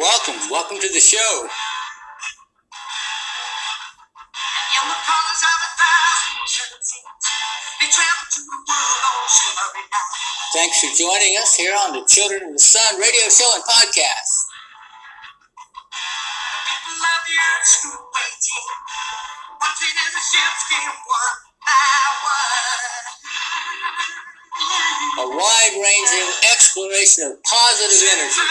Welcome to the show. Thanks for joining us here on the Children of the Sun radio show and podcast. A wide-ranging exploration of positive energy.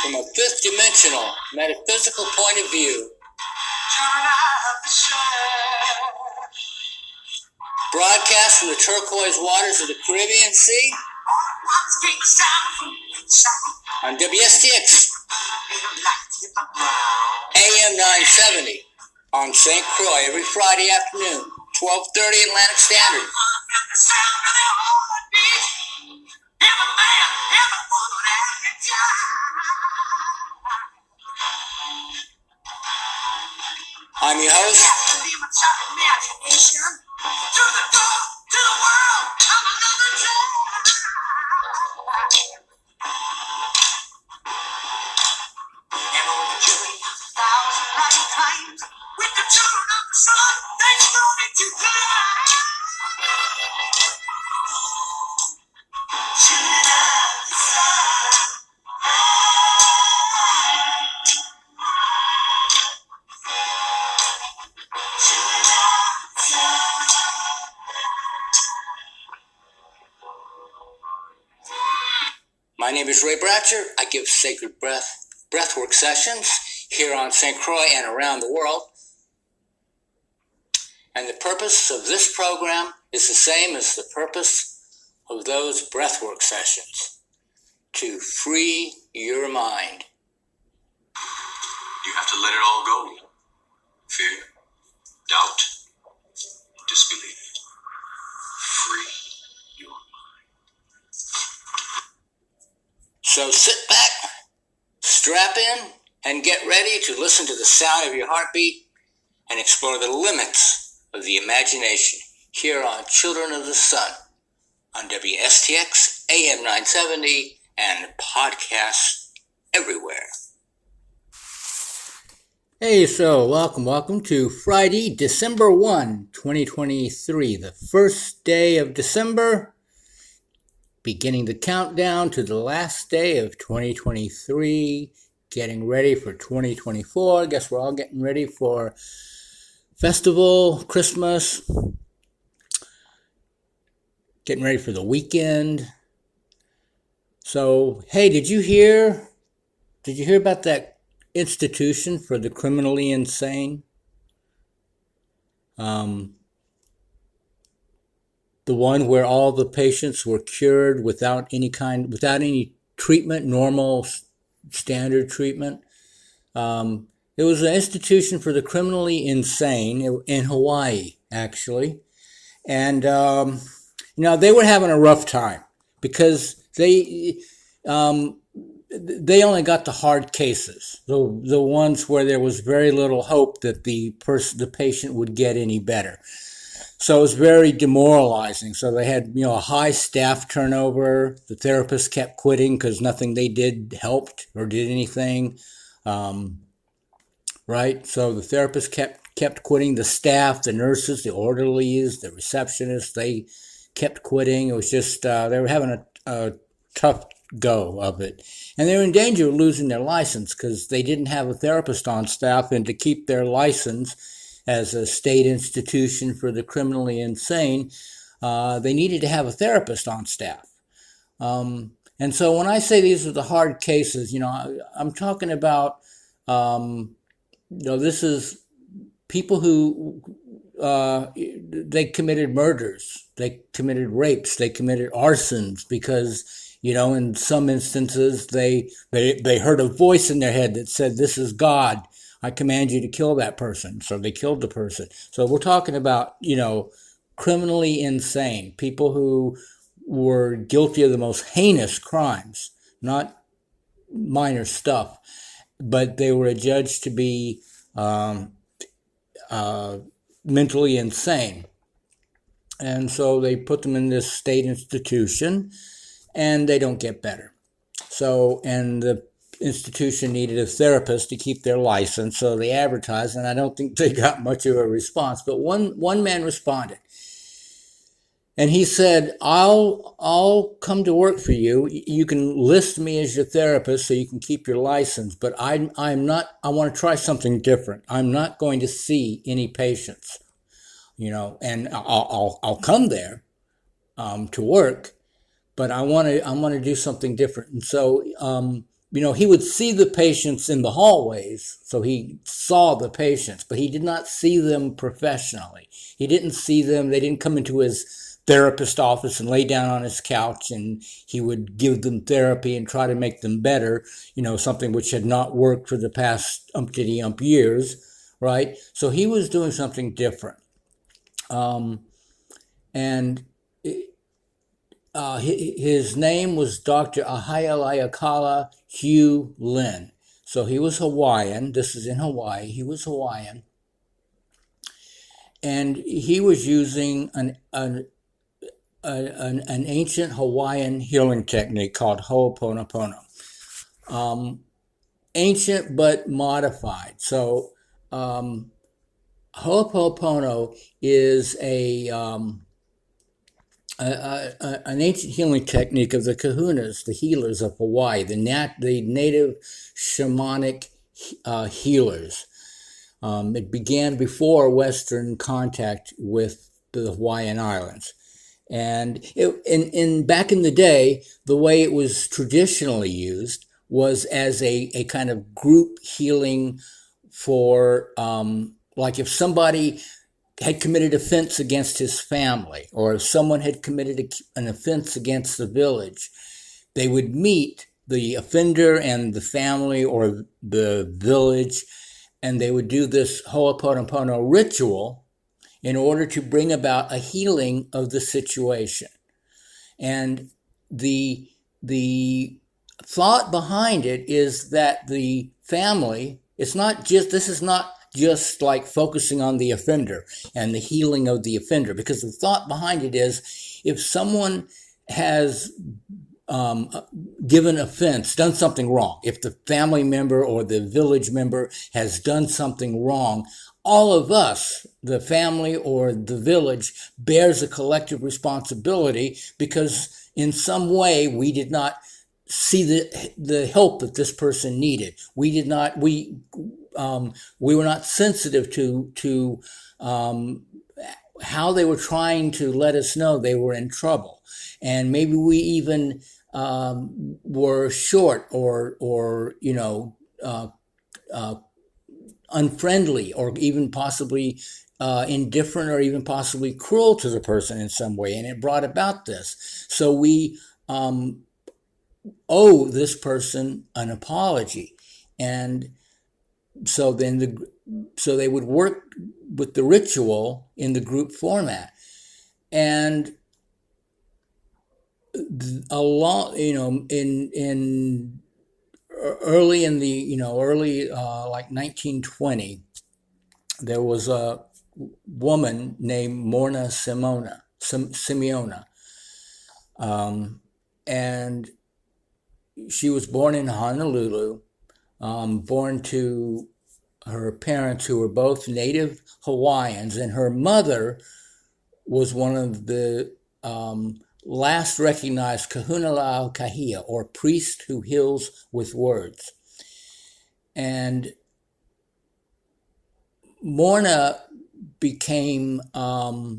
From a fifth-dimensional, metaphysical point of view. Broadcast from the turquoise waters of the Caribbean Sea on WSTX AM 970 on St. Croix every Friday afternoon, 12:30 Atlantic Standard. I'm your host, My name is Ray Bratcher. I give sacred breathwork sessions here on St. Croix and around the world. And the purpose of this program is the same as the purpose of those breathwork sessions, to free your mind. You have to let it all go. Fear, doubt, disbelief. Free your mind. So sit back, strap in, and get ready to listen to the sound of your heartbeat and explore the limits of the imagination here on Children of the Sun on WSTX AM 970 and podcasts everywhere. Hey, so welcome to Friday, December 1, 2023, the first day of December. Beginning the countdown to the last day of 2023, getting ready for 2024. I guess we're all getting ready for festival, Christmas, getting ready for the weekend. So, hey, did you hear about that institution for the criminally insane? The one where all the patients were cured without any treatment, normal standard treatment. It was an institution for the criminally insane in Hawaii, actually. And, they were having a rough time because they only got the hard cases, the ones where there was very little hope that the patient would get any better. So it was very demoralizing. So they had, a high staff turnover. The therapists kept quitting because nothing they did helped or did anything. Right? So the therapists kept quitting. The staff, the nurses, the orderlies, the receptionists, they kept quitting. It was just, they were having a tough go of it. And they were in danger of losing their license because they didn't have a therapist on staff, and to keep their license as a state institution for the criminally insane, they needed to have a therapist on staff. And so when I say these are the hard cases, I'm talking about, this is people who, they committed murders, they committed rapes, they committed arsons because, in some instances they heard a voice in their head that said, "This is God. I command you to kill that person." So they killed the person. So we're talking about, criminally insane, people who were guilty of the most heinous crimes, not minor stuff, but they were adjudged to be mentally insane. And so they put them in this state institution, and they don't get better. So, and the institution needed a therapist to keep their license, so they advertised, and I don't think they got much of a response. But one man responded, and he said, "I'll come to work for you. You can list me as your therapist, so you can keep your license. But I'm not. I want to try something different. I'm not going to see any patients, and I'll come there to work, but I want to do something different." And so, he would see the patients in the hallways, so he saw the patients, but he did not see them professionally. He didn't see them. They didn't come into his therapist office and lay down on his couch, and he would give them therapy and try to make them better, something which had not worked for the past umpty-ump years, right? So he was doing something different. And his name was Dr. Ahialayakala Hugh Lin. So he was Hawaiian. This is in Hawaii. He was Hawaiian. And he was using an ancient Hawaiian healing technique called Ho'oponopono. Ancient but modified. So Ho'oponopono is an ancient healing technique of the kahunas, the healers of Hawaii, the native shamanic healers. It began before Western contact with the Hawaiian Islands. And back in the day, the way it was traditionally used was as a kind of group healing for, like if somebody had committed offense against his family, or if someone had committed an offense against the village, they would meet the offender and the family or the village, and they would do this Ho'oponopono ritual in order to bring about a healing of the situation. And the thought behind it is that the family, this is not just like focusing on the offender and the healing of the offender, because the thought behind it is if someone has given offense, done something wrong, if the family member or the village member has done something wrong, all of us, the family or the village, bears a collective responsibility because in some way we did not see the help that this person needed. We were not sensitive to how they were trying to let us know they were in trouble, and maybe we even were short or unfriendly, or even possibly indifferent, or even possibly cruel to the person in some way, and it brought about this. So we owe this person an apology, and so they would work with the ritual in the group format, and a lot, in early like 1920, there was a woman named Morna Simeona, and she was born in Honolulu, born to her parents who were both native Hawaiians, and her mother was one of the last recognized kahuna lau kahia, or priest who heals with words. And Morna became a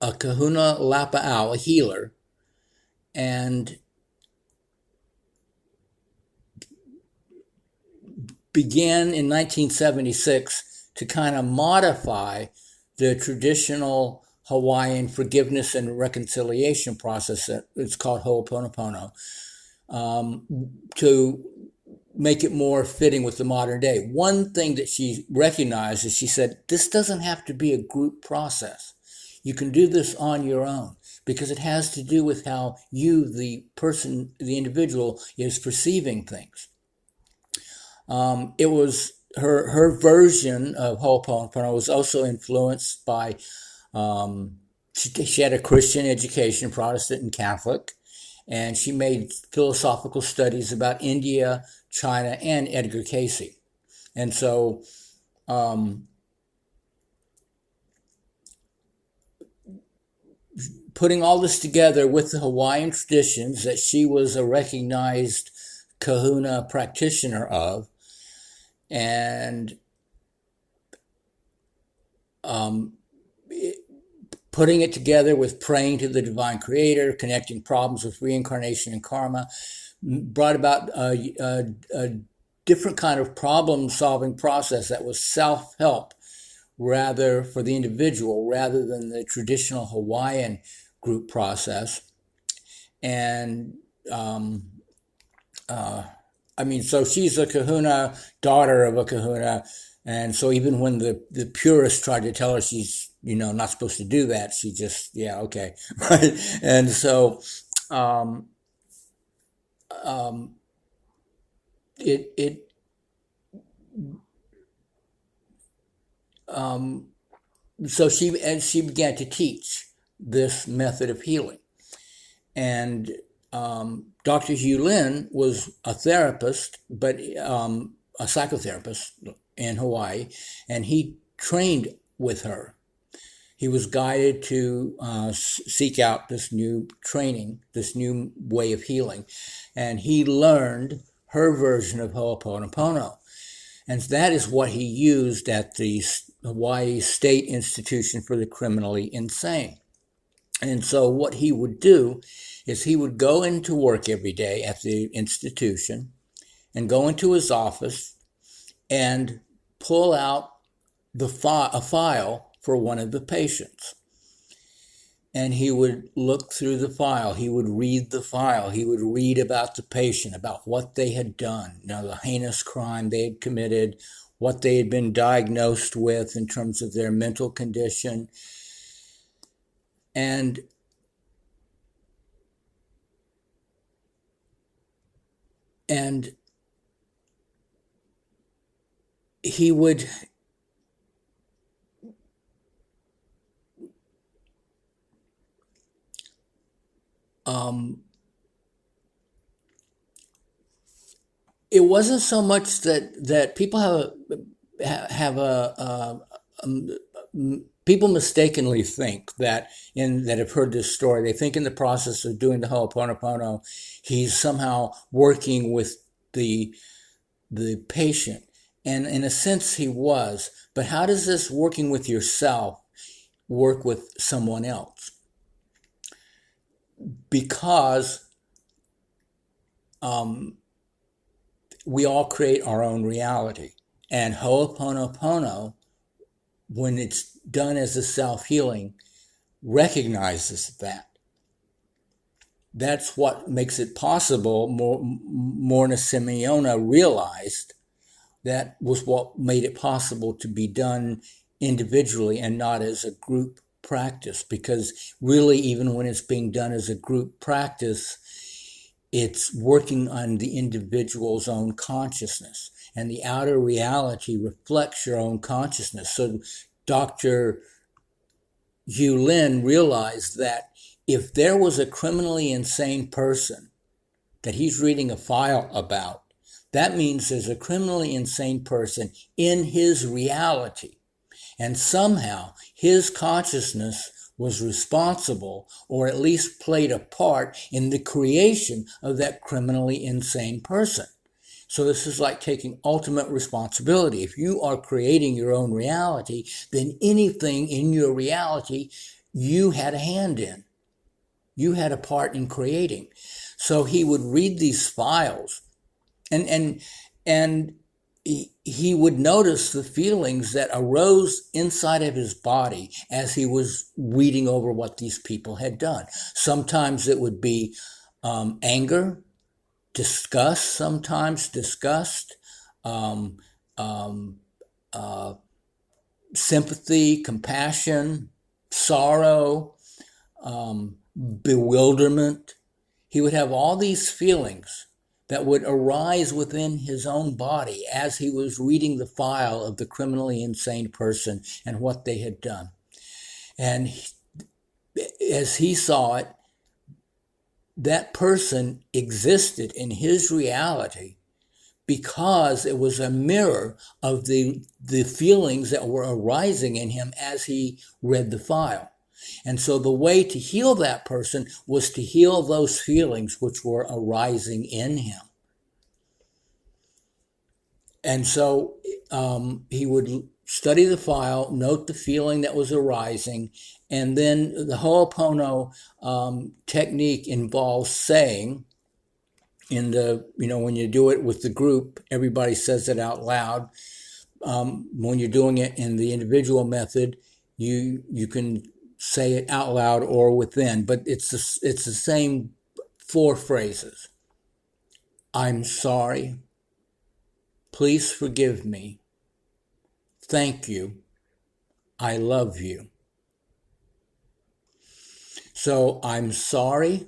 kahuna lapa'au, a healer, and began in 1976 to kind of modify the traditional Hawaiian forgiveness and reconciliation process. It's called Ho'oponopono, to make it more fitting with the modern day. One thing that she recognized is she said, this doesn't have to be a group process. You can do this on your own, because it has to do with how you, the person, the individual, is perceiving things. It was her version of Ho'oponopono was also influenced by She had a Christian education, Protestant and Catholic, and she made philosophical studies about India, China, and Edgar Cayce. And so, putting all this together with the Hawaiian traditions that she was a recognized kahuna practitioner of, and putting it together with praying to the divine creator, connecting problems with reincarnation and karma, brought about a different kind of problem solving process that was self help rather for the individual rather than the traditional Hawaiian group process. And so she's a kahuna, daughter of a kahuna. And so even when the purists tried to tell her she's, not supposed to do that, she just, yeah, okay. And so it so she began to teach this method of healing. And Dr. Hugh Lin was a therapist, but a psychotherapist in Hawaii, and he trained with her. He was guided to seek out this new training, this new way of healing, and he learned her version of Ho'oponopono. And that is what he used at the Hawaii State Institution for the Criminally Insane. And so what he would do is he would go into work every day at the institution and go into his office and pull out a file for one of the patients. And he would look through the file. He would read the file. He would read about the patient, about what they had done, the heinous crime they had committed, what they had been diagnosed with in terms of their mental condition. And he would it wasn't so much that people have people mistakenly think that have heard this story, they think in the process of doing the Ho'oponopono, he's somehow working with the patient. And in a sense he was, but how does this working with yourself work with someone else? Because we all create our own reality. And Ho'oponopono, when it's done as a self-healing, recognizes that. That's what makes it possible. Morna Simeona realized that was what made it possible to be done individually and not as a group practice. Because really, even when it's being done as a group practice, it's working on the individual's own consciousness, and the outer reality reflects your own consciousness. So Dr. Hugh Lin realized that if there was a criminally insane person that he's reading a file about, that means there's a criminally insane person in his reality. And somehow his consciousness was responsible, or at least played a part in the creation of that criminally insane person. So this is like taking ultimate responsibility. If you are creating your own reality, then anything in your reality you had a hand in. You had a part in creating. So he would read these files and he would notice the feelings that arose inside of his body as he was reading over what these people had done. Sometimes it would be anger, sometimes disgust, sympathy, compassion, sorrow, bewilderment. He would have all these feelings that would arise within his own body as he was reading the file of the criminally insane person and what they had done. And as he saw it, that person existed in his reality because it was a mirror of the feelings that were arising in him as he read the file. And so the way to heal that person was to heal those feelings which were arising in him. And so he would study the file, note the feeling that was arising, and then the Ho'oponopono technique involves saying, when you do it with the group, everybody says it out loud. When you're doing it in the individual method, you can say it out loud or within, but it's the same four phrases. I'm sorry. Please forgive me. Thank you. I love you. So I'm sorry.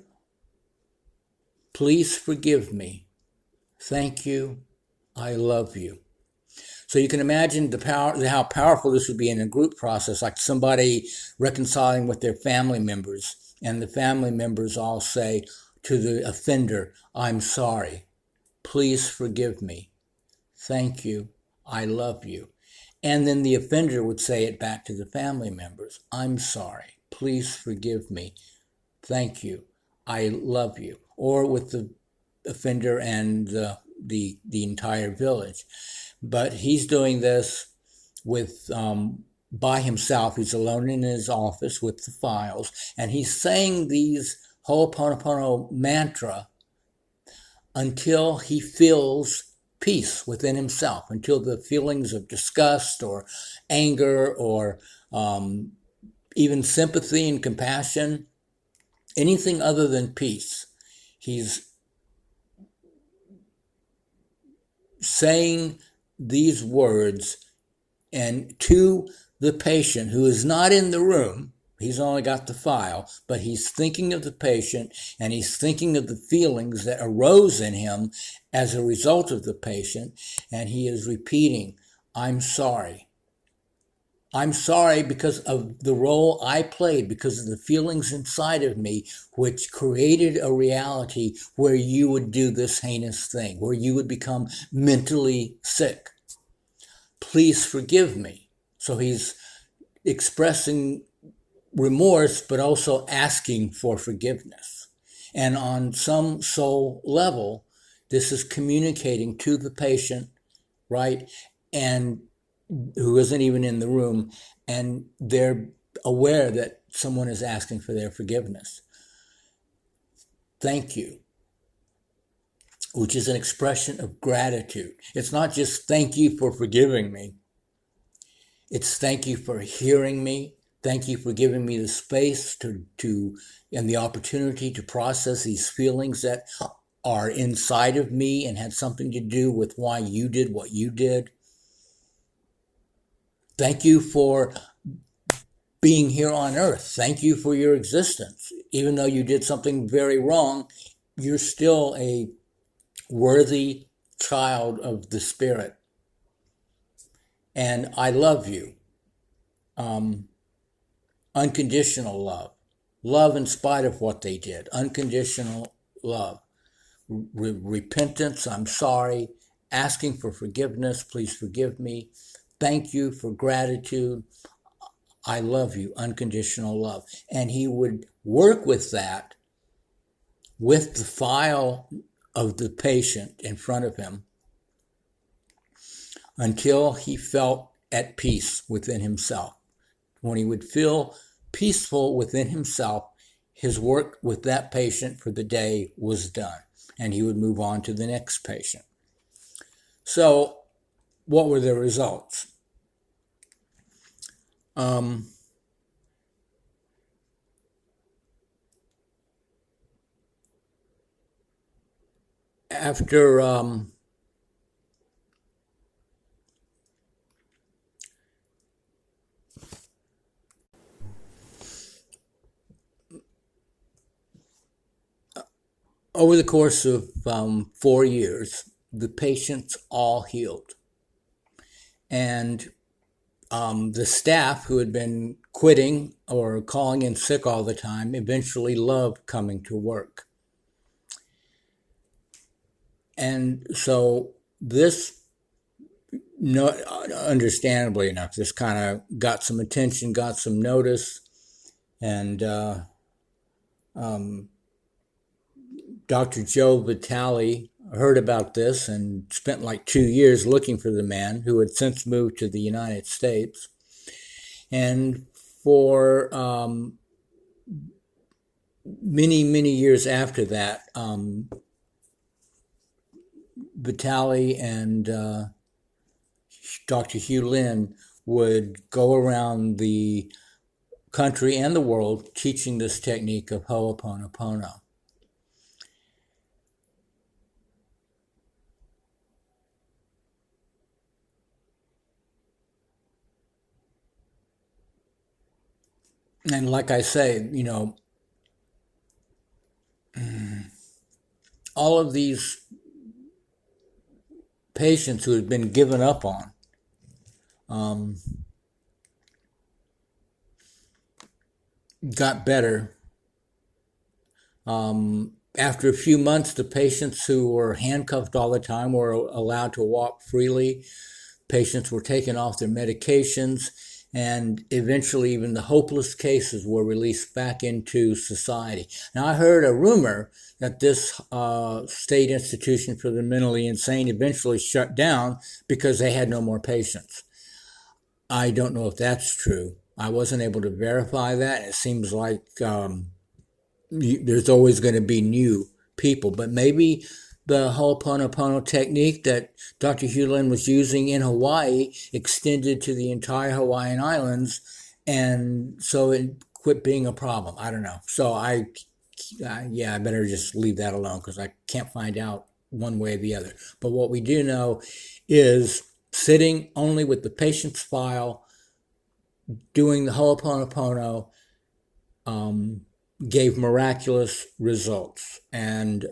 Please forgive me. Thank you. I love you. So you can imagine how powerful this would be in a group process, like somebody reconciling with their family members, and the family members all say to the offender, I'm sorry. Please forgive me. Thank you. I love you. And then the offender would say it back to the family members. I'm sorry. Please forgive me. Thank you. I love you. Or with the offender and the entire village. But he's doing this with by himself. He's alone in his office with the files, and he's saying these Ho'oponopono mantra until he feels peace within himself, until the feelings of disgust or anger or even sympathy and compassion, anything other than peace, he's saying these words, and to the patient who is not in the room, he's only got the file, but he's thinking of the patient and he's thinking of the feelings that arose in him as a result of the patient, and he is repeating, I'm sorry. I'm sorry because of the role I played, because of the feelings inside of me, which created a reality where you would do this heinous thing, where you would become mentally sick. Please forgive me. So he's expressing remorse, but also asking for forgiveness. And on some soul level, this is communicating to the patient, right? And who isn't even in the room, and they're aware that someone is asking for their forgiveness. Thank you, which is an expression of gratitude. It's not just thank you for forgiving me. It's thank you for hearing me. Thank you for giving me the space to and the opportunity to process these feelings that are inside of me and had something to do with why you did what you did. Thank you for being here on earth. Thank you for your existence. Even though you did something very wrong, you're still a worthy child of the Spirit. And I love you. Unconditional love. Love in spite of what they did. Unconditional love. Repentance, I'm sorry. Asking for forgiveness, please forgive me. Thank you for gratitude. I love you, unconditional love. And he would work with that with the file of the patient in front of him until he felt at peace within himself. When he would feel peaceful within himself, his work with that patient for the day was done, and he would move on to the next patient. So, what were the results? After over the course of 4 years, the patients all healed. And the staff who had been quitting or calling in sick all the time eventually loved coming to work. And so this, no, understandably enough, this kind of got some attention, got some notice, and Dr. Joe Vitale heard about this and spent like 2 years looking for the man, who had since moved to the United States. And for many, many years after that, Vitale and Dr. Hugh Lin would go around the country and the world teaching this technique of Ho'oponopono. And like I say, all of these patients who had been given up on, got better. After a few months, the patients who were handcuffed all the time were allowed to walk freely. Patients were taken off their medications, and eventually even the hopeless cases were released back into society. Now, I heard a rumor that this state institution for the mentally insane eventually shut down because they had no more patients. I don't know if that's true. I wasn't able to verify that. It seems like there's always going to be new people, but maybe the Ho'oponopono technique that Dr. Hugh Lin was using in Hawaii extended to the entire Hawaiian Islands, and so it quit being a problem. I don't know. So I better just leave that alone because I can't find out one way or the other. But what we do know is sitting only with the patient's file, doing the Ho'oponopono, gave miraculous results, and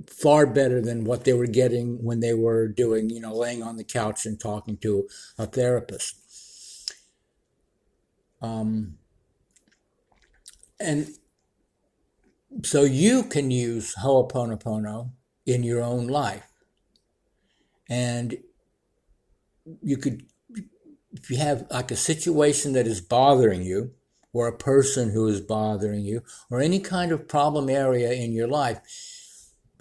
far better than what they were getting when they were doing, laying on the couch and talking to a therapist. And so you can use Ho'oponopono in your own life. And you could, if you have like a situation that is bothering you, or a person who is bothering you, or any kind of problem area in your life,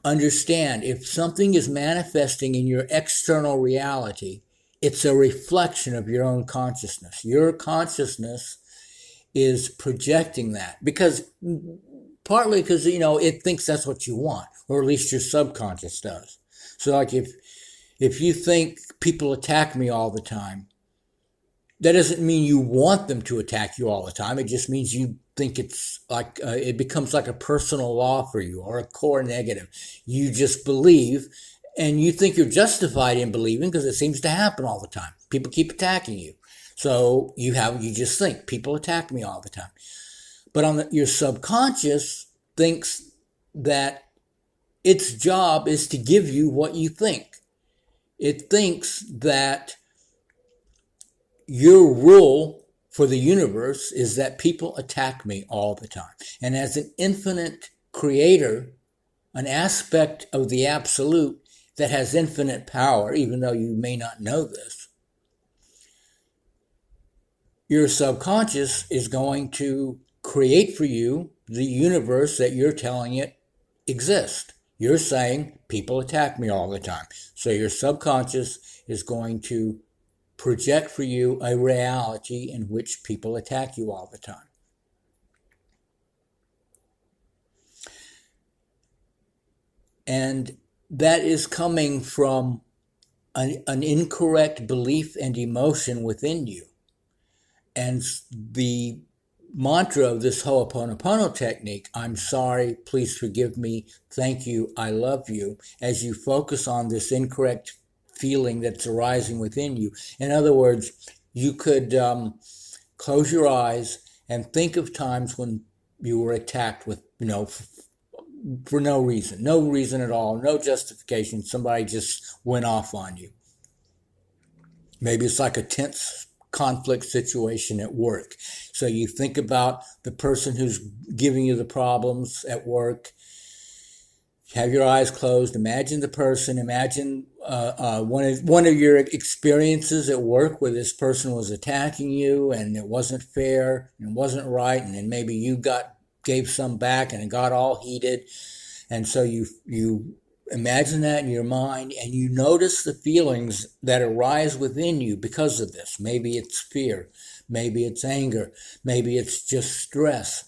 understand if something is manifesting in your external reality, it's a reflection of your own consciousness. Your consciousness is projecting that partly because it thinks that's what you want, or at least your subconscious does. So like if you think people attack me all the time, that doesn't mean you want them to attack you all the time. It just means you think it's like it becomes like a personal law for you, or a core negative. You just believe, and you think you're justified in believing because it seems to happen all the time. People keep attacking you, so you just think people attack me all the time. But your subconscious thinks that its job is to give you what you think. It thinks that your rule for the universe is that people attack me all the time. And as an infinite creator, an aspect of the absolute that has infinite power, even though you may not know this, your subconscious is going to create for you the universe that you're telling it exists. You're saying people attack me all the time. So your subconscious is going to project for you a reality in which people attack you all the time. And that is coming from an incorrect belief and emotion within you. And the mantra of this Ho'oponopono technique, I'm sorry, please forgive me, thank you, I love you, as you focus on this incorrect feeling that's arising within you. In other words, you could close your eyes and think of times when you were attacked with, for no reason at all, no justification. Somebody just went off on you. Maybe it's like a tense conflict situation at work. So you think about the person who's giving you the problems at work. Have your eyes closed. Imagine the person. Imagine one of your experiences at work where this person was attacking you and it wasn't fair and it wasn't right, and then maybe you gave some back and it got all heated, and so you imagine that in your mind, and you notice the feelings that arise within you because of this. Maybe it's fear, maybe it's anger, maybe it's just stress.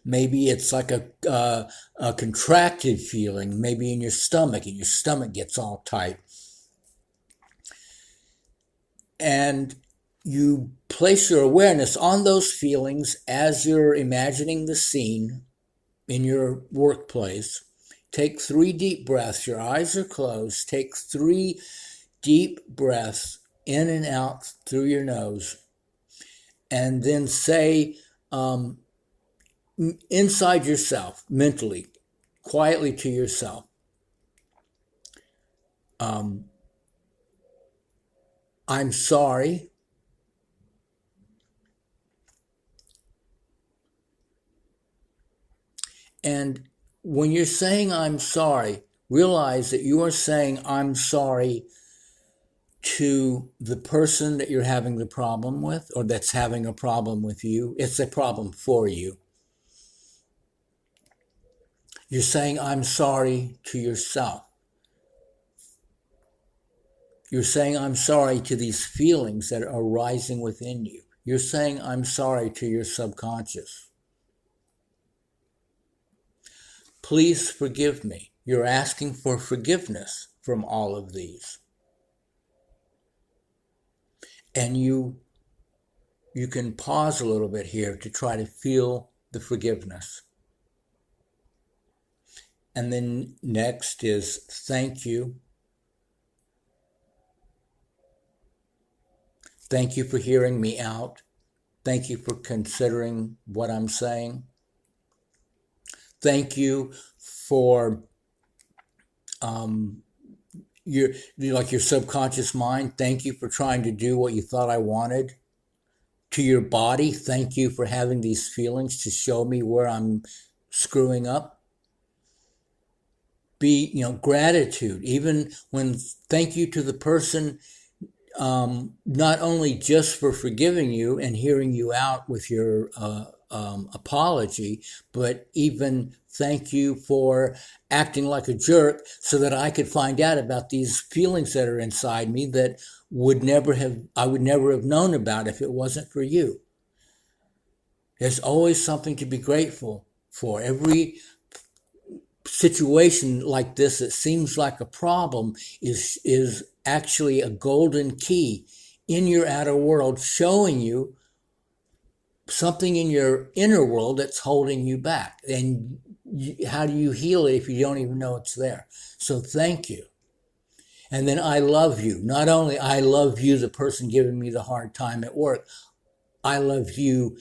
Maybe it's like a contracted feeling, maybe in your stomach, and your stomach gets all tight. And you place your awareness on those feelings as you're imagining the scene in your workplace. Take 3 deep breaths. Your eyes are closed. Take 3 deep breaths in and out through your nose. And then say, inside yourself, mentally, quietly to yourself, I'm sorry. And when you're saying I'm sorry, realize that you are saying I'm sorry to the person that you're having the problem with, or that's having a problem with you. It's a problem for you. You're saying I'm sorry to yourself. You're saying I'm sorry to these feelings that are rising within you. You're saying I'm sorry to your subconscious. Please forgive me. You're asking for forgiveness from all of these. And you can pause a little bit here to try to feel the forgiveness. And then next is thank you. Thank you for hearing me out. Thank you for considering what I'm saying. Thank you for your subconscious mind. Thank you for trying to do what you thought I wanted. To your body, thank you for having these feelings to show me where I'm screwing up. Gratitude. Even when thank you to the person, not only just for forgiving you and hearing you out with your apology, but even thank you for acting like a jerk so that I could find out about these feelings that are inside me that I would never have known about if it wasn't for you. There's always something to be grateful for. Every situation like this that seems like a problem is actually a golden key in your outer world, showing you something in your inner world that's holding you back. And how do you heal it if you don't even know it's there? So thank you. And then I love you. Not only I love you, the person giving me the hard time at work, I love you,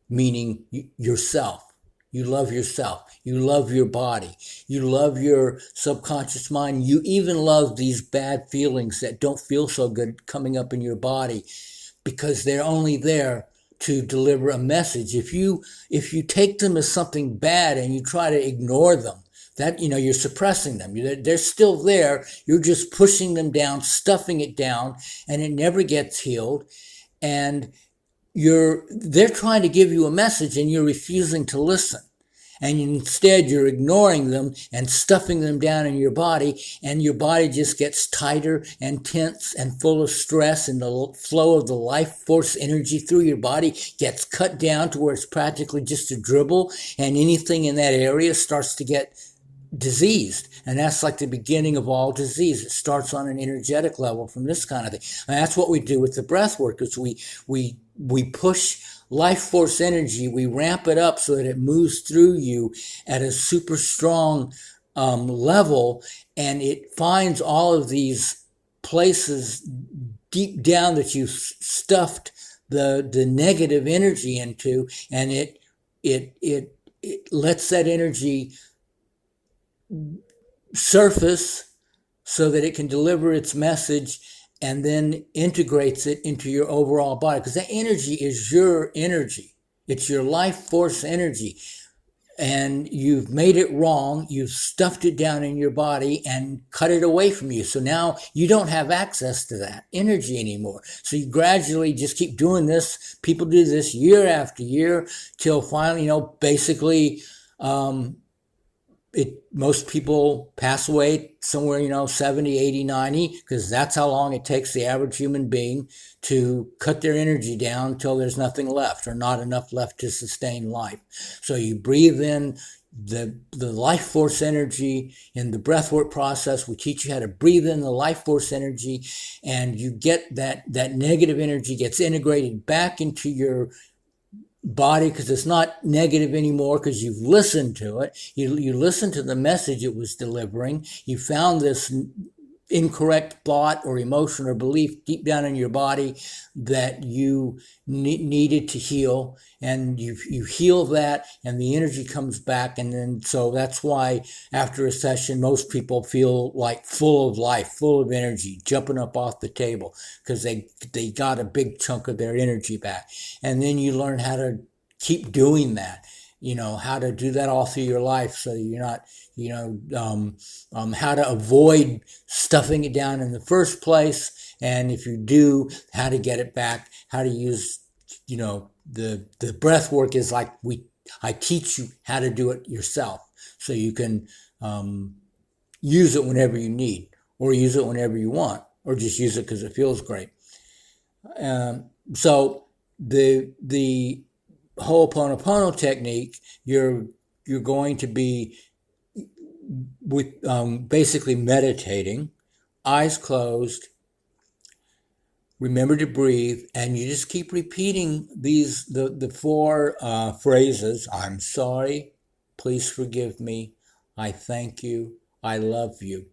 meaning yourself. You love yourself. You love your body. You love your subconscious mind. You even love these bad feelings that don't feel so good coming up in your body, because they're only there to deliver a message. If you take them as something bad and you try to ignore them, that, you're suppressing them. They're still there. You're just pushing them down, stuffing it down, and it never gets healed. And they're trying to give you a message and you're refusing to listen. And instead you're ignoring them and stuffing them down in your body, and your body just gets tighter and tense and full of stress, and the flow of the life force energy through your body gets cut down to where it's practically just a dribble, and anything in that area starts to get diseased. And that's like the beginning of all disease. It starts on an energetic level from this kind of thing. And that's what we do with the breath work, is we push life force energy, we ramp it up so that it moves through you at a super strong level, and it finds all of these places deep down that you've stuffed the negative energy into, and it lets that energy surface so that it can deliver its message and then integrates it into your overall body, because that energy is your energy. It's your life force energy. And you've made it wrong. You've stuffed it down in your body and cut it away from you. So now you don't have access to that energy anymore. So you gradually just keep doing this. People do this year after year till finally, basically, most people pass away somewhere, 70, 80, 90, because that's how long it takes the average human being to cut their energy down until there's nothing left or not enough left to sustain life. So you breathe in the life force energy in the breathwork process. We teach you how to breathe in the life force energy, and you get that negative energy gets integrated back into your body, because it's not negative anymore, because you've listened to it. You listened to the message it was delivering. You found this incorrect thought or emotion or belief deep down in your body that you needed to heal, and you heal that, and the energy comes back. And then so that's why after a session most people feel like full of life, full of energy, jumping up off the table, because they got a big chunk of their energy back. And then you learn how to keep doing that, how to do that all through your life, so you're not, how to avoid stuffing it down in the first place. And if you do, how to get it back, how to use, the breath work is like I teach you how to do it yourself, so you can use it whenever you need, or use it whenever you want, or just use it because it feels great. So the Ho'oponopono technique, you're going to be with basically meditating, eyes closed. Remember to breathe, and you just keep repeating the four phrases: I'm sorry, please forgive me, I thank you, I love you.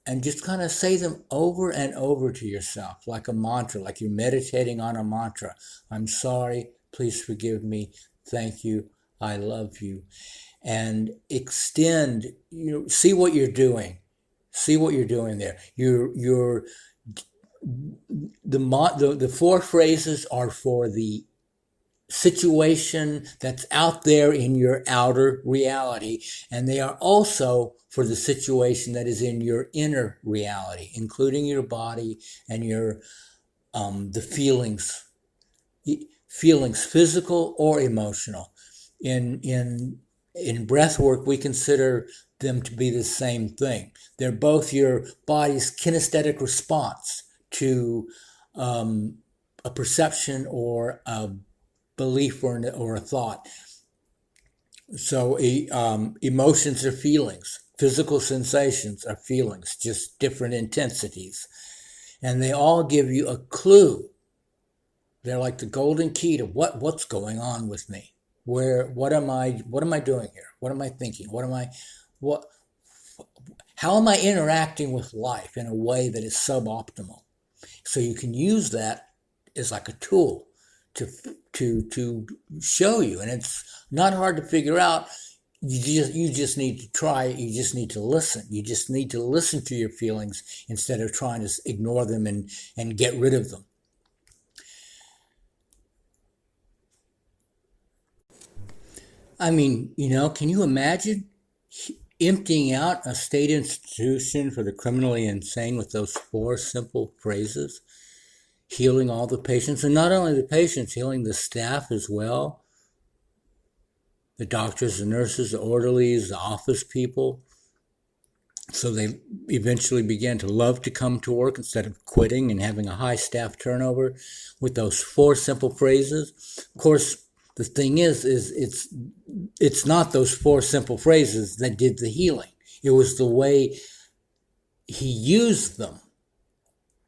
And just kind of say them over and over to yourself like a mantra, like you're meditating on a mantra. I'm sorry, please forgive me, thank you, I love you. And extend, see what you're doing. See what you're doing there. The four phrases are for the situation that's out there in your outer reality, and they are also for the situation that is in your inner reality, including your body and your the feelings, physical or emotional. In breath work, we consider them to be the same thing. They're both your body's kinesthetic response to a perception or a belief or a thought. So emotions are feelings. Physical sensations are feelings, just different intensities. And they all give you a clue. They're like the golden key to what's going on with me. What am I doing here? What am I thinking? How am I interacting with life in a way that is suboptimal? So you can use that as like a tool to show you, and it's not hard to figure out. You just need to try it. You just need to listen. You just need to listen to your feelings instead of trying to ignore them and get rid of them. I mean, can you imagine emptying out a state institution for the criminally insane with those four simple phrases? Healing all the patients, and not only the patients, healing the staff as well. The doctors, the nurses, the orderlies, the office people. So they eventually began to love to come to work instead of quitting and having a high staff turnover with those four simple phrases. Of course, the thing is it's not those four simple phrases that did the healing. It was the way he used them,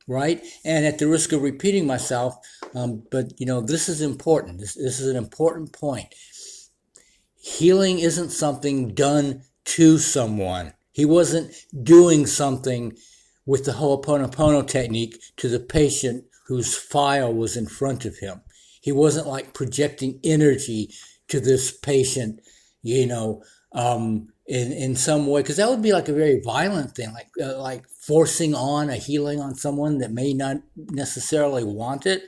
right? And at the risk of repeating myself, but this is important. This is an important point. Healing isn't something done to someone. He wasn't doing something with the Ho'oponopono technique to the patient whose file was in front of him. He wasn't like projecting energy to this patient, in in some way, because that would be like a very violent thing, like forcing on a healing on someone that may not necessarily want it.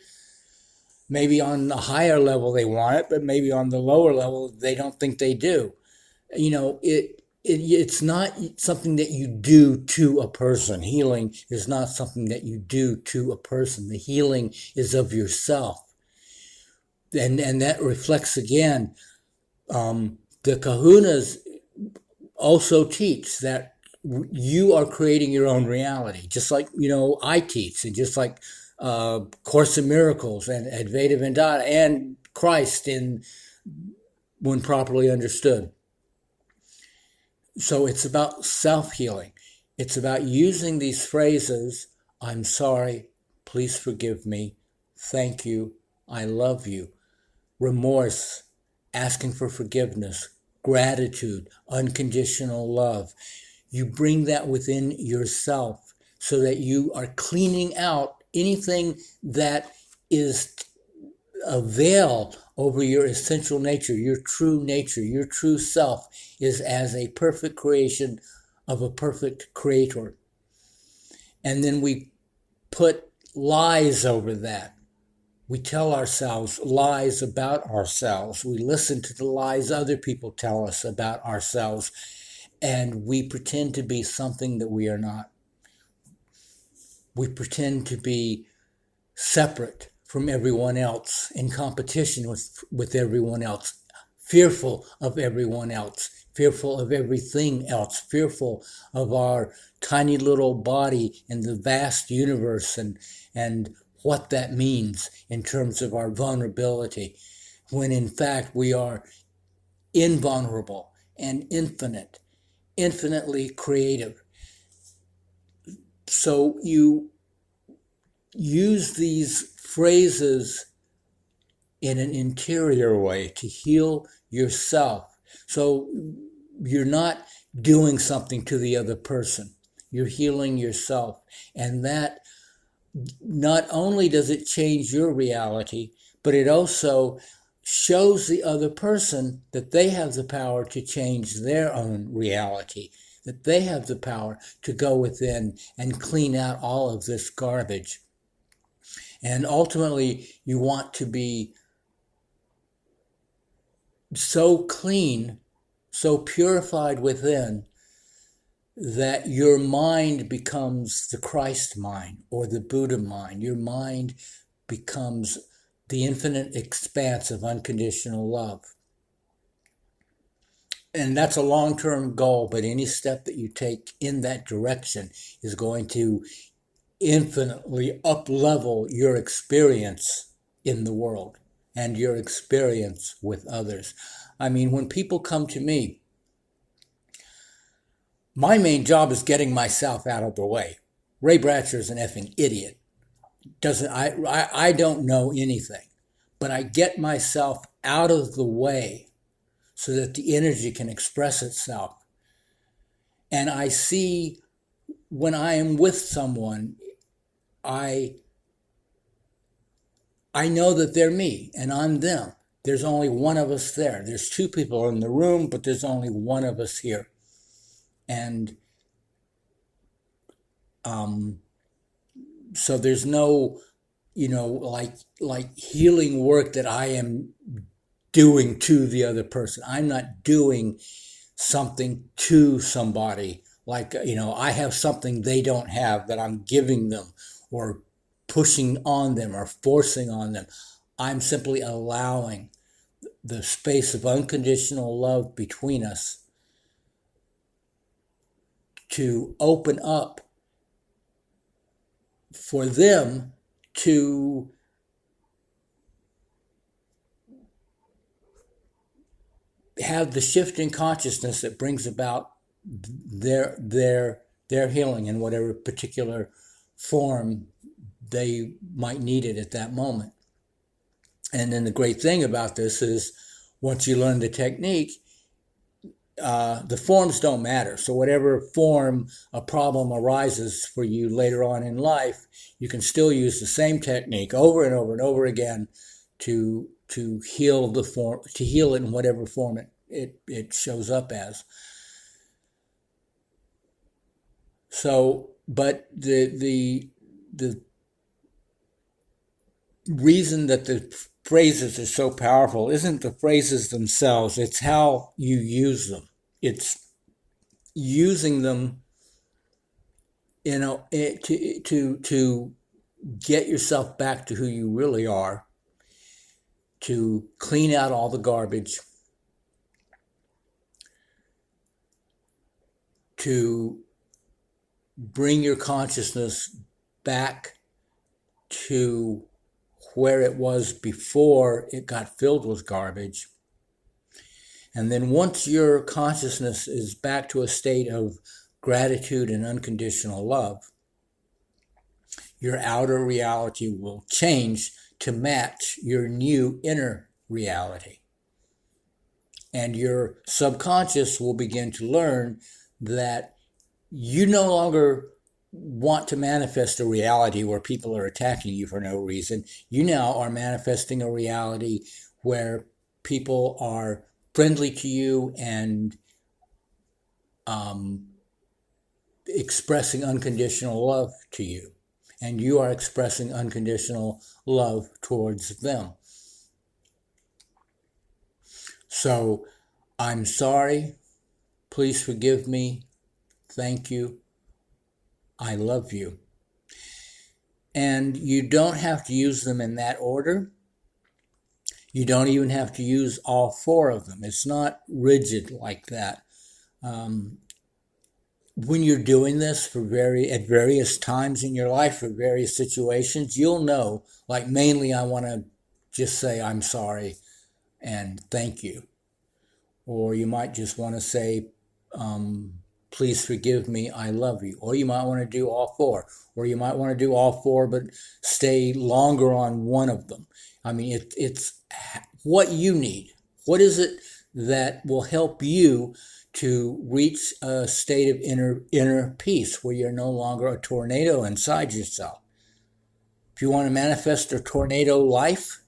Maybe on the higher level they want it, but maybe on the lower level they don't think they do. It's not something that you do to a person. Healing is not something that you do to a person. The healing is of yourself, and that reflects again. The Kahunas also teach that you are creating your own reality, just like I teach, and just like Course in Miracles and Advaita Vedanta and Christ in when properly understood. So it's about self-healing. It's about using these phrases: I'm sorry, please forgive me, thank you, I love you, remorse, asking for forgiveness, gratitude, unconditional love. You bring that within yourself so that you are cleaning out anything that is a veil over your essential nature, your true self is as a perfect creation of a perfect creator. And then we put lies over that. We tell ourselves lies about ourselves. We listen to the lies other people tell us about ourselves, and we pretend to be something that we are not. We pretend to be separate from everyone else, in competition with everyone else, fearful of everyone else, fearful of everything else, fearful of our tiny little body in the vast universe, and what that means in terms of our vulnerability, when in fact we are invulnerable and infinitely creative. So you use these phrases in an interior way to heal yourself. So you're not doing something to the other person. You're healing yourself. And that not only does it change your reality, but it also shows the other person that they have the power to change their own reality, that they have the power to go within and clean out all of this garbage. And ultimately, you want to be so clean, so purified within, that your mind becomes the Christ mind or the Buddha mind. Your mind becomes the infinite expanse of unconditional love. And that's a long-term goal, but any step that you take in that direction is going to infinitely up-level your experience in the world and your experience with others. I mean, when people come to me, my main job is getting myself out of the way. Ray Bratcher's an effing idiot. I don't know anything, but I get myself out of the way so that the energy can express itself. And I see when I am with someone, I know that they're me and I'm them. There's only one of us there. There's two people in the room, but there's only one of us here. And so there's no, like healing work that I am doing to the other person. I'm not doing something to somebody. Like, I have something they don't have that I'm giving them or pushing on them or forcing on them. I'm simply allowing the space of unconditional love between us to open up for them to have the shift in consciousness that brings about their healing in whatever particular form they might need it at that moment. And then the great thing about this is once you learn the technique, the forms don't matter. So whatever form a problem arises for you later on in life, you can still use the same technique over and over and over again to heal the form, to heal it in whatever form it shows up as. So, but the reason that the phrases are so powerful isn't the phrases themselves, it's how you use them. It's using them, to get yourself back to who you really are, to clean out all the garbage, to bring your consciousness back to where it was before it got filled with garbage. And then once your consciousness is back to a state of gratitude and unconditional love, your outer reality will change to match your new inner reality. And your subconscious will begin to learn that you no longer want to manifest a reality where people are attacking you for no reason. You now are manifesting a reality where people are friendly to you and um, expressing unconditional love to you. And you are expressing unconditional love towards them. So I'm sorry. Please forgive me. Thank you. I love you. And you don't have to use them in that order. You don't even have to use all four of them. It's not rigid like that. When you're doing this at various times in your life for various situations, you'll know, like mainly I want to just say I'm sorry and thank you. Or you might just want to say, please forgive me, I love you. Or you might want to do all four. Or you might want to do all four, but stay longer on one of them. I mean, it's what you need. What is it that will help you to reach a state of inner peace where you're no longer a tornado inside yourself? If you want to manifest a tornado life,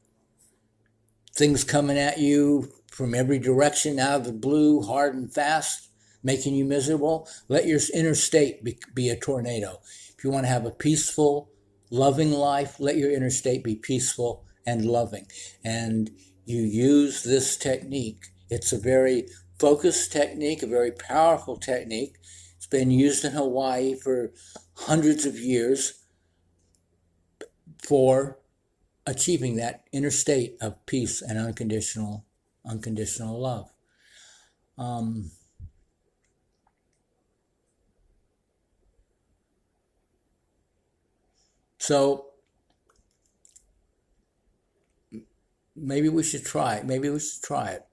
things coming at you from every direction out of the blue, hard and fast, making you miserable, let your inner state be a tornado. If you want to have a peaceful, loving life, let your inner state be peaceful and loving. And you use this technique. It's a very focused technique, a very powerful technique. It's been used in Hawaii for hundreds of years for achieving that inner state of peace and unconditional love. Um, so maybe we should try it. Maybe we should try it.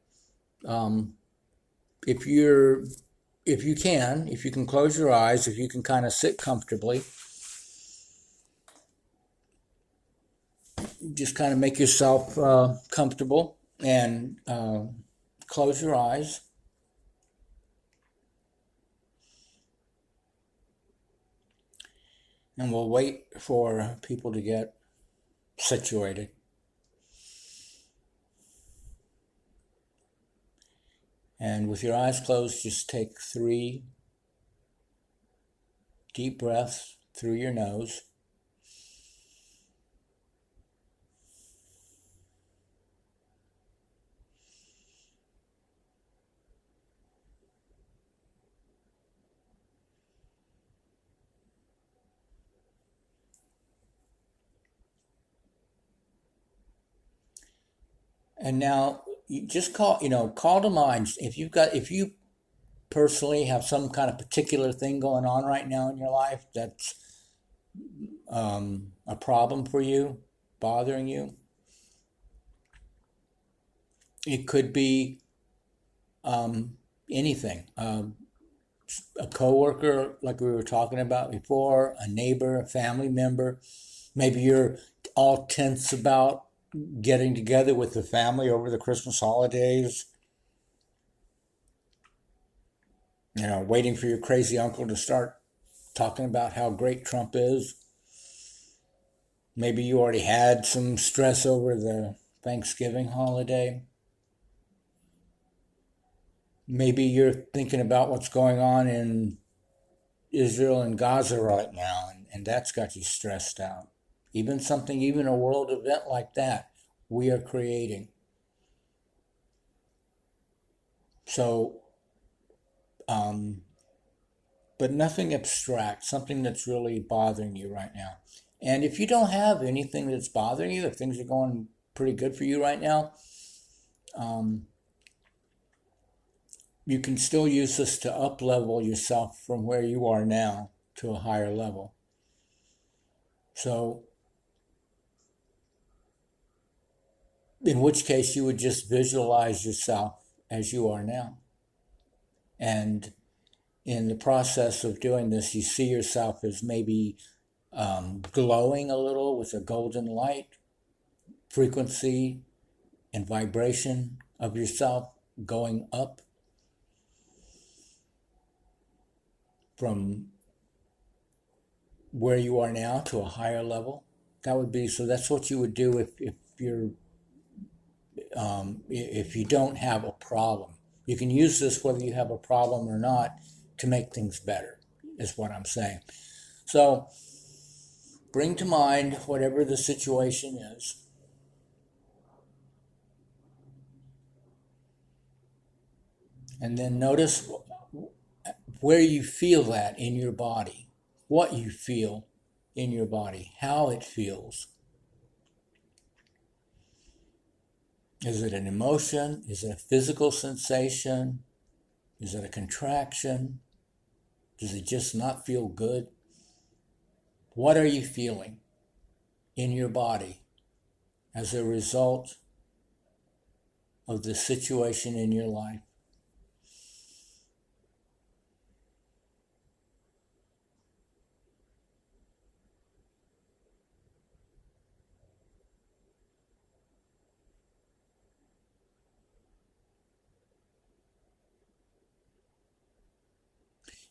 Um, if you're, if you can close your eyes, if you can kind of sit comfortably, just kind of make yourself comfortable and close your eyes. And we'll wait for people to get situated. And with your eyes closed, just take 3 deep breaths through your nose. And now you just call to mind if you personally have some kind of particular thing going on right now in your life that's a problem for you, bothering you. It could be anything. A coworker, like we were talking about before, a neighbor, a family member. Maybe you're all tense about getting together with the family over the Christmas holidays. Waiting for your crazy uncle to start talking about how great Trump is. Maybe you already had some stress over the Thanksgiving holiday. Maybe you're thinking about what's going on in Israel and Gaza right now, and that's got you stressed out. Even a world event like that, we are creating. So, um, but nothing abstract, something that's really bothering you right now. And if you don't have anything that's bothering you, if things are going pretty good for you right now, um, you can still use this to up level yourself from where you are now to a higher level. So, in which case, you would just visualize yourself as you are now. And in the process of doing this, you see yourself as maybe glowing a little with a golden light, frequency and vibration of yourself going up from where you are now to a higher level. That would be so. That's what you would do if you don't have a problem. You can use this whether you have a problem or not to make things better. Is what I'm saying. So bring to mind whatever the situation is. And then notice where you feel that in your body, what you feel in your body, how it feels. Is it an emotion? Is it a physical sensation? Is it a contraction? Does it just not feel good? What are you feeling in your body as a result of the situation in your life?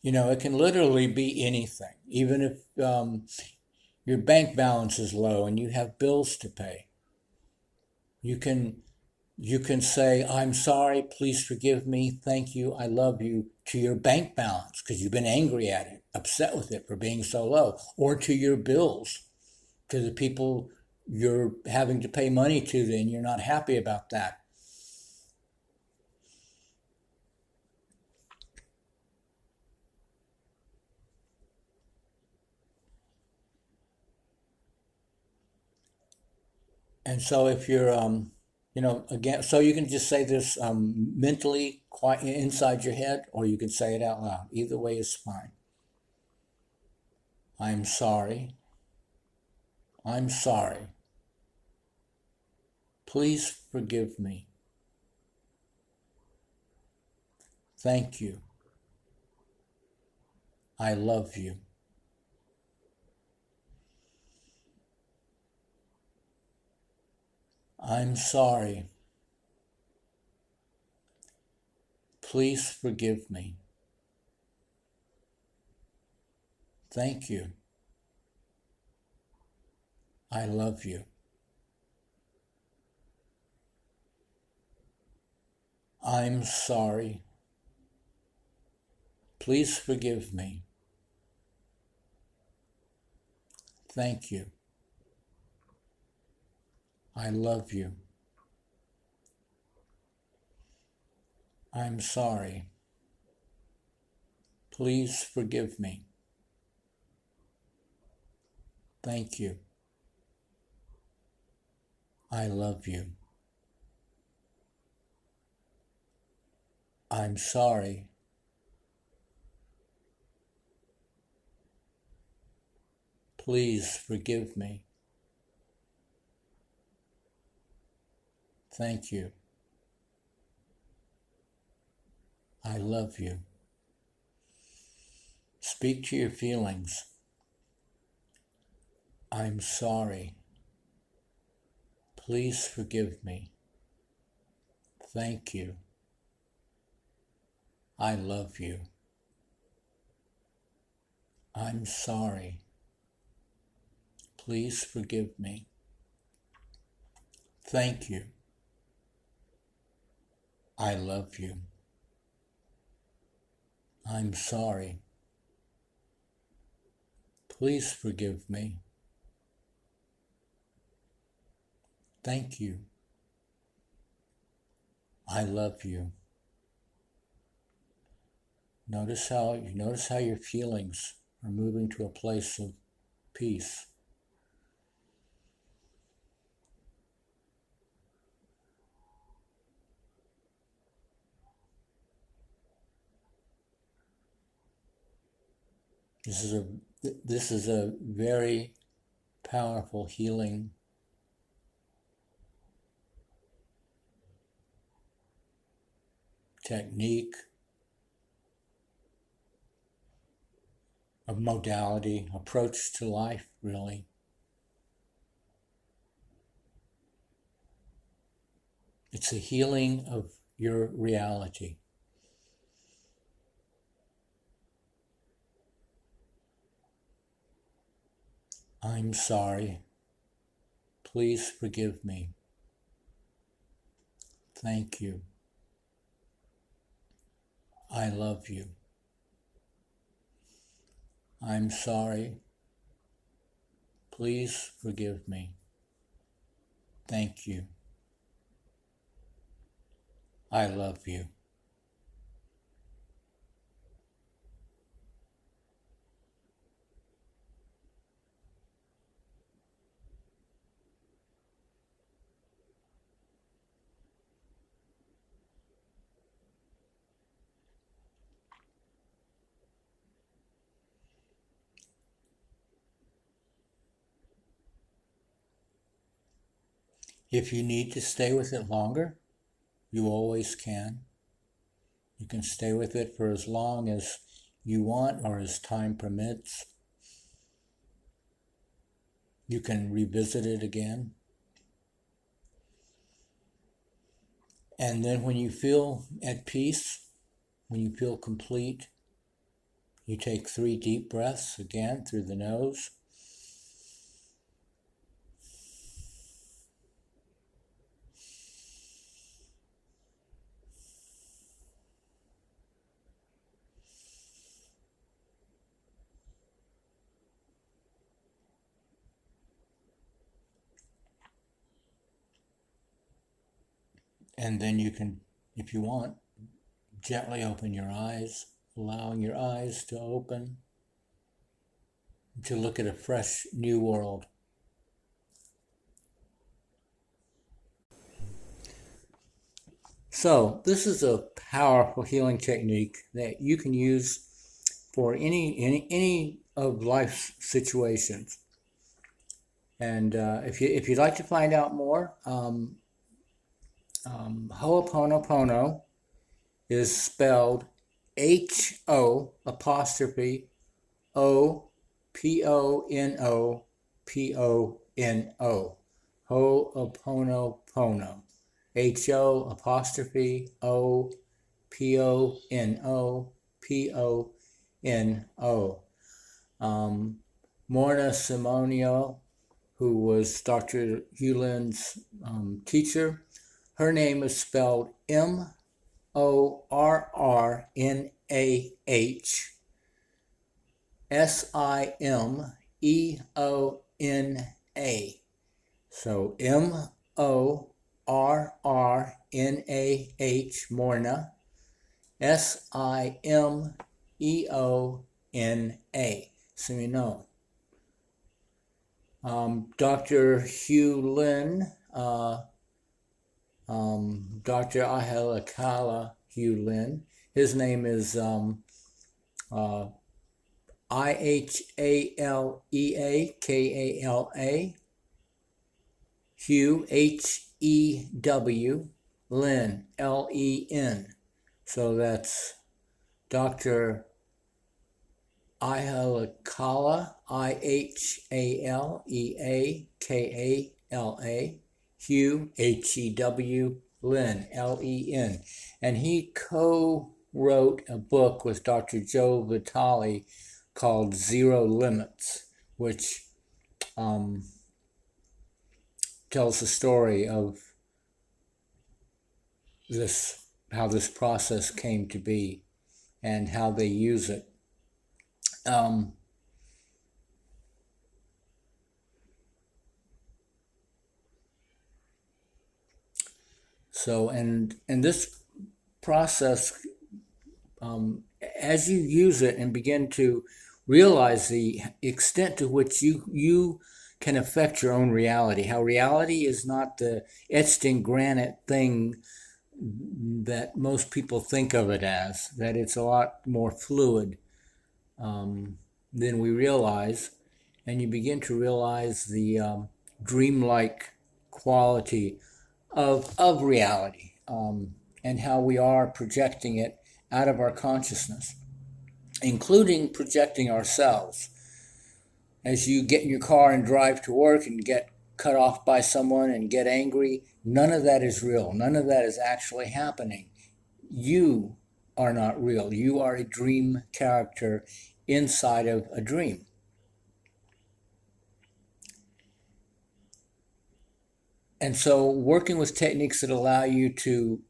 You know, it can literally be anything, even if your bank balance is low and you have bills to pay. You can you can say, I'm sorry, please forgive me, thank you, I love you, to your bank balance because you've been angry at it, upset with it for being so low, or to your bills, to the people you're having to pay money to, and you're not happy about that. And so if you're, again, so you can just say this mentally, quiet inside your head, or you can say it out loud. Either way is fine. I'm sorry. I'm sorry. Please forgive me. Thank you. I love you. I'm sorry. Please forgive me. Thank you. I love you. I'm sorry. Please forgive me. Thank you. I love you. I'm sorry. Please forgive me. Thank you. I love you. I'm sorry. Please forgive me. Thank you. I love you. Speak to your feelings. I'm sorry. Please forgive me. Thank you. I love you. I'm sorry. Please forgive me. Thank you. I love you. I'm sorry. Please forgive me. Thank you. I love you. Notice how your feelings are moving to a place of peace. This is a very powerful healing technique, a modality, approach to life, really. It's a healing of your reality. I'm sorry. Please forgive me. Thank you. I love you. I'm sorry. Please forgive me. Thank you. I love you. If you need to stay with it longer, you always can. You can stay with it for as long as you want or as time permits. You can revisit it again. And then when you feel at peace, when you feel complete, you take 3 deep breaths again through the nose. And then you can, if you want, gently open your eyes, allowing your eyes to open to look at a fresh new world. So this is a powerful healing technique that you can use for any of life's situations. And if you'd like to find out more, Ho'oponopono is spelled Ho'oponopono. Ho'oponopono. Ho'oponopono. Morna Simonio, who was Dr. Hewlin's teacher, her name is spelled MorrrnahSimeona. So Morrnah, Morna, Simeona. Simeona. Dr. Hewlin, Dr. Ahelakala Hewlin, his name is Ihaleakala, Hew, Hew, Lin, Len. So that's Dr. Ihalekala, Ihaleakala, Hew, Hew, Lin, Len. And he co-wrote a book with Dr. Joe Vitale called Zero Limits, which tells the story of this, how this process came to be and how they use it. So, and this process, as you use it and begin to realize the extent to which you can affect your own reality, how reality is not the etched in granite thing that most people think of it as, that it's a lot more fluid than we realize. And you begin to realize the dreamlike quality of reality, and how we are projecting it out of our consciousness, including projecting ourselves. As you get in your car and drive to work and get cut off by someone and get angry, none of that is real. None of that is actually happening. You are not real. You are a dream character inside of a dream. And so, working with techniques that allow you to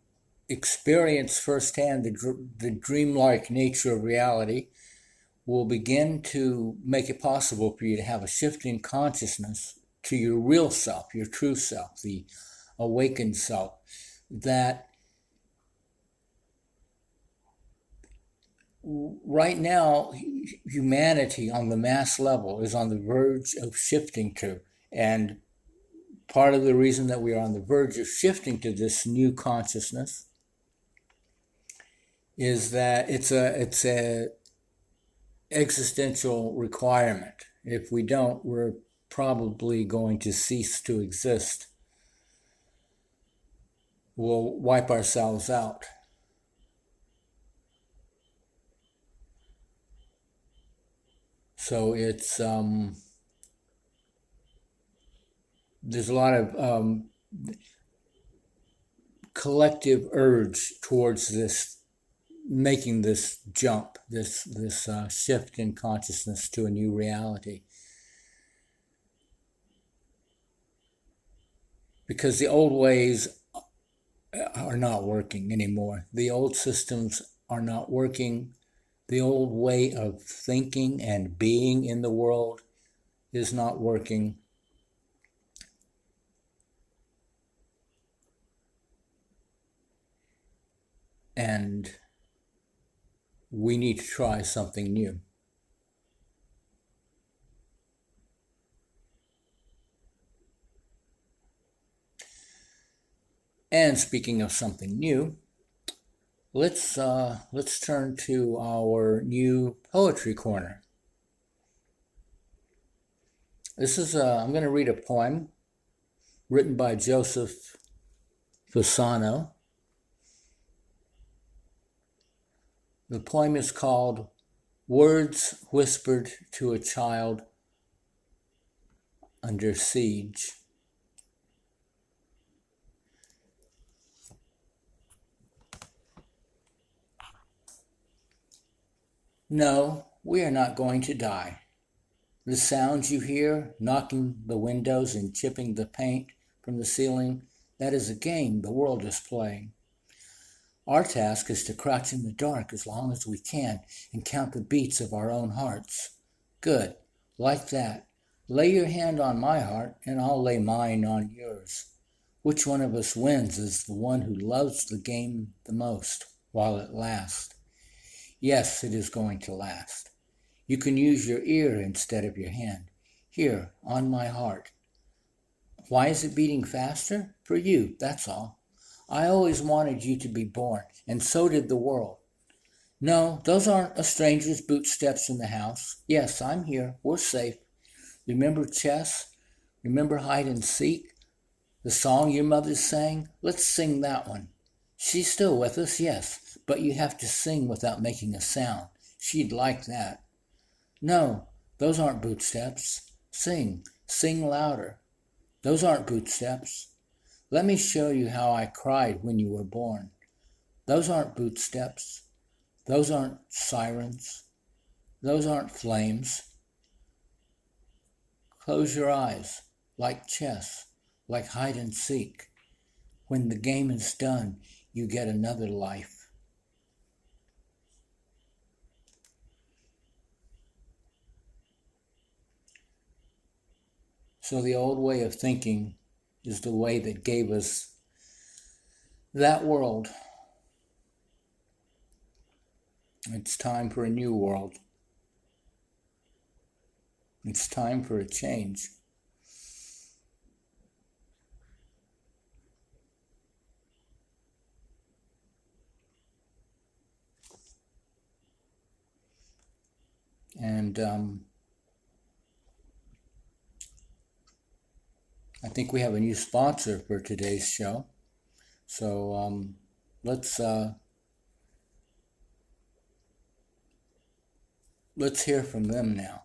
experience firsthand the dreamlike nature of reality will begin to make it possible for you to have a shift in consciousness to your real self, your true self, the awakened self, that right now humanity on the mass level is on the verge of shifting to. And part of the reason that we are on the verge of shifting to this new consciousness is that it's a existential requirement. If we don't, we're probably going to cease to exist. We'll wipe ourselves out. So it's there's a lot of collective urge towards this, making this jump, this shift in consciousness to a new reality. Because the old ways are not working anymore. The old systems are not working. The old way of thinking and being in the world is not working. And we need to try something new. And speaking of something new, let's turn to our new poetry corner. This is I'm going to read a poem written by Joseph Fasano. The poem is called Words Whispered to a Child Under Siege. No, we are not going to die. The sounds you hear, knocking the windows and chipping the paint from the ceiling, that is a game the world is playing. Our task is to crouch in the dark as long as we can and count the beats of our own hearts. Good, like that. Lay your hand on my heart and I'll lay mine on yours. Which one of us wins is the one who loves the game the most while it lasts. Yes, it is going to last. You can use your ear instead of your hand. Here, on my heart. Why is it beating faster? For you, that's all. I always wanted you to be born, and so did the world. No, those aren't a stranger's bootsteps in the house. Yes, I'm here. We're safe. Remember chess? Remember hide and seek? The song your mother sang? Let's sing that one. She's still with us, yes, but you have to sing without making a sound. She'd like that. No, those aren't bootsteps. Sing. Sing louder. Those aren't bootsteps. Let me show you how I cried when you were born. Those aren't bootsteps. Those aren't sirens. Those aren't flames. Close your eyes, like chess, like hide and seek. When the game is done, you get another life. So the old way of thinking is the way that gave us that world. It's time for a new world. It's time for a change. And I think we have a new sponsor for today's show. So let's hear from them now.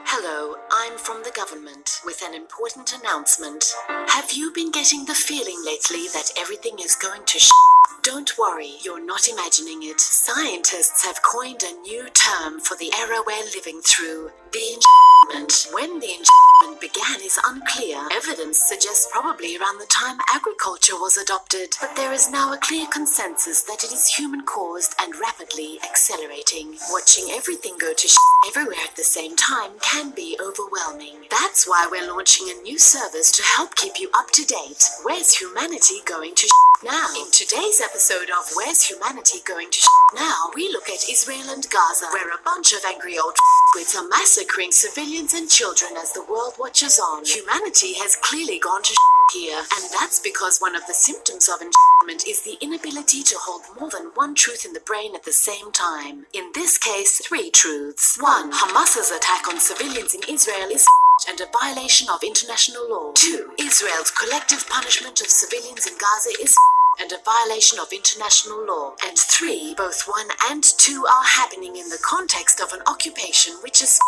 Hello, I'm from the government with an important announcement. Have you been getting the feeling lately that everything is going to Don't worry, you're not imagining it. Scientists have coined a new term for the era we're living through, the enchantment. When the enchantment began is unclear. Evidence suggests probably around the time agriculture was adopted, but there is now a clear consensus that it is human-caused and rapidly accelerating. Watching everything go to everywhere at the same time can be overwhelming. That's why we're launching a new service to help keep you up to date. Where's humanity going to now? In today's episode of Where's Humanity Going to Now, we look at Israel and Gaza, where a bunch of angry old wits are massacring civilians and children as the world watches on. Humanity has clearly gone to here, and that's because one of the symptoms of enchantment is the inability to hold more than one truth in the brain at the same time. In this case, 3 truths. 1. Hamas's attack on civilians in Israel is and a violation of international law. 2. Israel's collective punishment of civilians in Gaza is and a violation of international law. And 3, both 1 and 2 are happening in the context of an occupation which is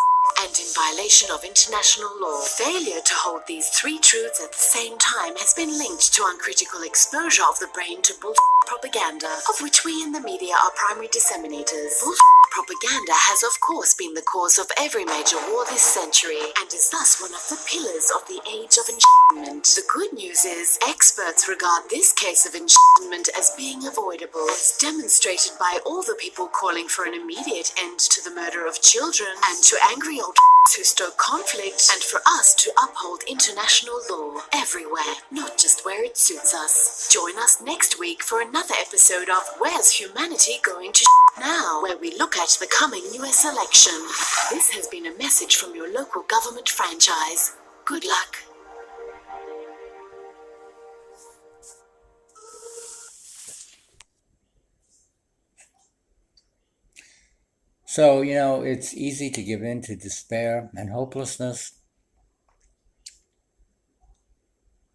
and in violation of international law. Failure to hold these 3 truths at the same time has been linked to uncritical exposure of the brain to bullshit propaganda, of which we in the media are primary disseminators. Bullshit propaganda has of course been the cause of every major war this century, and is thus one of the pillars of the age of enchantment. The good news is, experts regard this case of enchantment as being avoidable, as demonstrated by all the people calling for an immediate end to the murder of children, and to angry old who stoke conflict, and for us to uphold international law everywhere, not just where it suits us. Join us next week for another episode of Where's Humanity Going to Now, where we look at the coming US election. This has been a message from your local government franchise. Good luck. So, it's easy to give in to despair and hopelessness,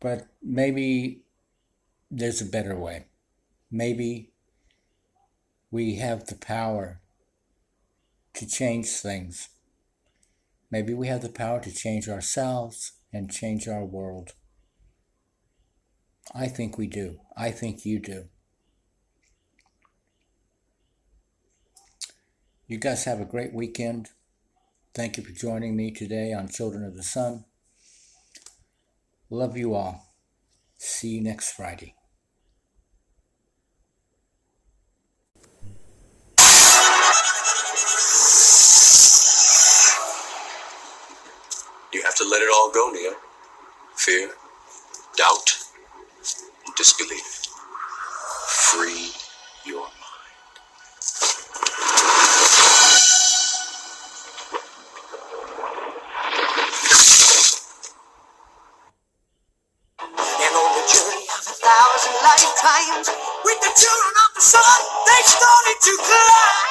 but maybe there's a better way. Maybe we have the power to change things. Maybe we have the power to change ourselves and change our world. I think we do. I think you do. You guys have a great weekend. Thank you for joining me today on Children of the Sun. Love you all. See you next Friday. You have to let it all go, Mia. Fear, doubt, and disbelief. Free your mind. And on the journey of 1,000 lifetimes, with the children of the sun, they started to climb.